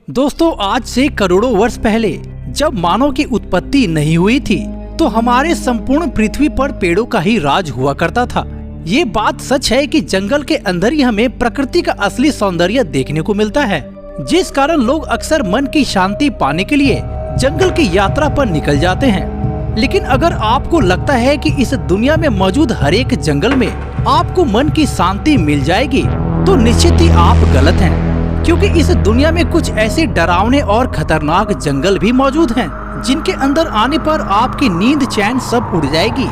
दोस्तों, आज से करोड़ों वर्ष पहले जब मानव की उत्पत्ति नहीं हुई थी तो हमारे संपूर्ण पृथ्वी पर पेड़ों का ही राज हुआ करता था। ये बात सच है कि जंगल के अंदर ही हमें प्रकृति का असली सौंदर्य देखने को मिलता है, जिस कारण लोग अक्सर मन की शांति पाने के लिए जंगल की यात्रा पर निकल जाते हैं। लेकिन अगर आपको लगता है कि इस दुनिया में मौजूद हर एक जंगल में आपको मन की शांति मिल जाएगी, तो निश्चित ही आप गलत हैं, क्योंकि इस दुनिया में कुछ ऐसे डरावने और खतरनाक जंगल भी मौजूद हैं, जिनके अंदर आने पर आपकी नींद चैन सब उड़ जाएगी।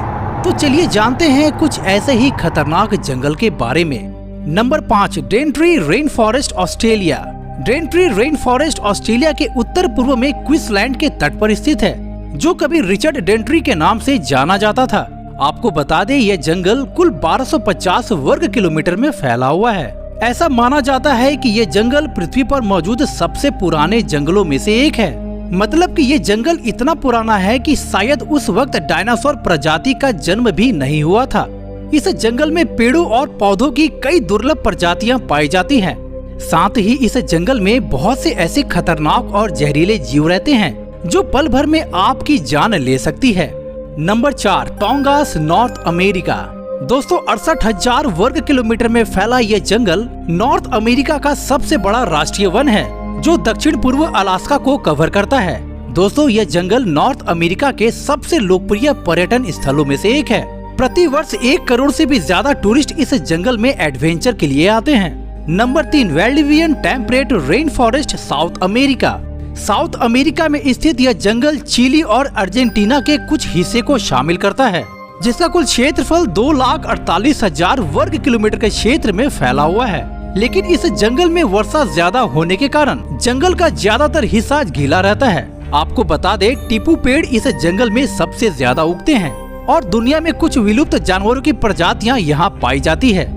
तो चलिए जानते हैं कुछ ऐसे ही खतरनाक जंगल के बारे में। Number 5, Dentry rain forest Australia. Dentry rain forest Australia के उत्तर पूर्व में क्वींसलैंड के तट पर स्थित है, जो कभी रिचर्ड डेंट्री के नाम से जाना जाता था। आपको बता दें, यह जंगल कुल 1250 वर्ग किलोमीटर में फैला हुआ है। ऐसा माना जाता है कि ये जंगल पृथ्वी पर मौजूद सबसे पुराने जंगलों में से एक है। मतलब कि ये जंगल इतना पुराना है कि शायद उस वक्त डायनासोर प्रजाति का जन्म भी नहीं हुआ था। इस जंगल में पेड़ों और पौधों की कई दुर्लभ प्रजातियां पाई जाती हैं। साथ ही इस जंगल में बहुत से ऐसे खतरनाक और जहरीले जीव रहते हैं जो पल भर में आपकी जान ले सकती है। Number 4, Tongass, North America. दोस्तों, 68,000 वर्ग किलोमीटर में फैला यह जंगल नॉर्थ अमेरिका का सबसे बड़ा राष्ट्रीय वन है, जो दक्षिण पूर्व अलास्का को कवर करता है। दोस्तों, यह जंगल नॉर्थ अमेरिका के सबसे लोकप्रिय पर्यटन स्थलों में से एक है। प्रति वर्ष 1 करोड़ से भी ज्यादा टूरिस्ट इस जंगल में एडवेंचर के लिए आते हैं। Number 3, Valdivian temperate rain forest, South America. South America में स्थित यह जंगल चिली और अर्जेंटीना के कुछ हिस्से को शामिल करता है, जिसका कुल क्षेत्रफल 2,48,000 वर्ग किलोमीटर के क्षेत्र में फैला हुआ है। लेकिन इस जंगल में वर्षा ज्यादा होने के कारण जंगल का ज्यादातर हिस्सा गीला रहता है। आपको बता दें, टीपू पेड़ इस जंगल में सबसे ज्यादा उगते हैं और दुनिया में कुछ विलुप्त जानवरों की प्रजातियां यहाँ पाई जाती है।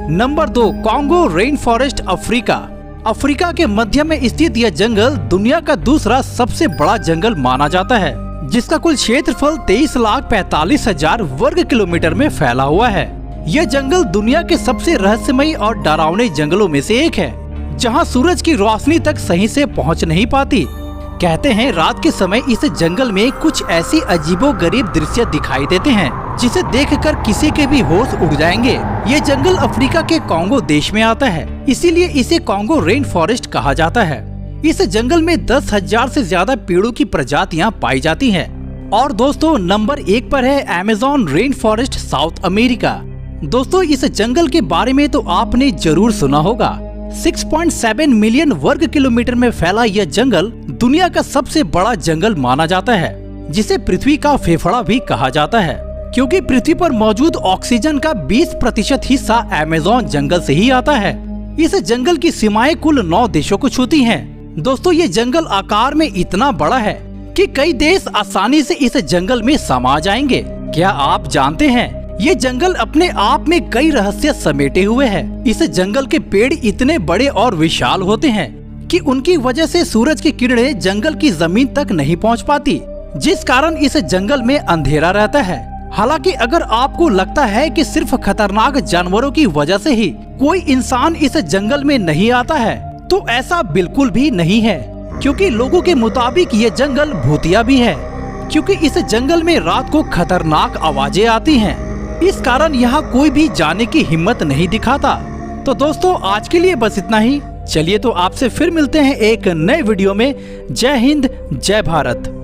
Number 2, Congo rain forest, Africa. Africa के मध्य में स्थित यह जंगल दुनिया का दूसरा सबसे बड़ा जंगल माना जाता है, जिसका कुल क्षेत्रफल 23,45,000 वर्ग किलोमीटर में फैला हुआ है। यह जंगल दुनिया के सबसे रहस्यमयी और डरावने जंगलों में से एक है, जहां सूरज की रोशनी तक सही से पहुंच नहीं पाती। कहते हैं रात के समय इस जंगल में कुछ ऐसी अजीबोगरीब दृश्य दिखाई देते हैं, जिसे देखकर किसी के भी होश उड़ जाएंगे। ये जंगल अफ्रीका के कांगो देश में आता है, इसीलिए इसे कांगो रेन फॉरेस्ट कहा जाता है। इस जंगल में 10,000 से ज्यादा पेड़ों की प्रजातियां पाई जाती हैं। और दोस्तों, नंबर 1 पर है Amazon rain forest, South America. दोस्तों, इस जंगल के बारे में तो आपने जरूर सुना होगा। 6.7 मिलियन वर्ग किलोमीटर में फैला यह जंगल दुनिया का सबसे बड़ा जंगल माना जाता है, जिसे पृथ्वी का फेफड़ा भी कहा जाता है, क्योंकि पृथ्वी पर मौजूद ऑक्सीजन का 20% हिस्सा अमेज़न जंगल से ही आता है। इस जंगल की सीमाएं कुल 9 देशों को छूती हैं। दोस्तों, ये जंगल आकार में इतना बड़ा है कि कई देश आसानी से इस जंगल में समा जाएंगे। क्या आप जानते हैं, ये जंगल अपने आप में कई रहस्य समेटे हुए है। इस जंगल के पेड़ इतने बड़े और विशाल होते हैं कि उनकी वजह से सूरज की किरणें जंगल की जमीन तक नहीं पहुंच पाती, जिस कारण इस जंगल में अंधेरा रहता है। हालांकि अगर आपको लगता है कि सिर्फ खतरनाक जानवरों की वजह से ही कोई इंसान इस जंगल में नहीं आता है, तो ऐसा बिल्कुल भी नहीं है, क्योंकि लोगों के मुताबिक ये जंगल भूतिया भी है, क्योंकि इस जंगल में रात को खतरनाक आवाजें आती हैं। इस कारण यहाँ कोई भी जाने की हिम्मत नहीं दिखाता। तो दोस्तों, आज के लिए बस इतना ही। चलिए तो आपसे फिर मिलते हैं एक नए वीडियो में। जय हिंद, जय भारत।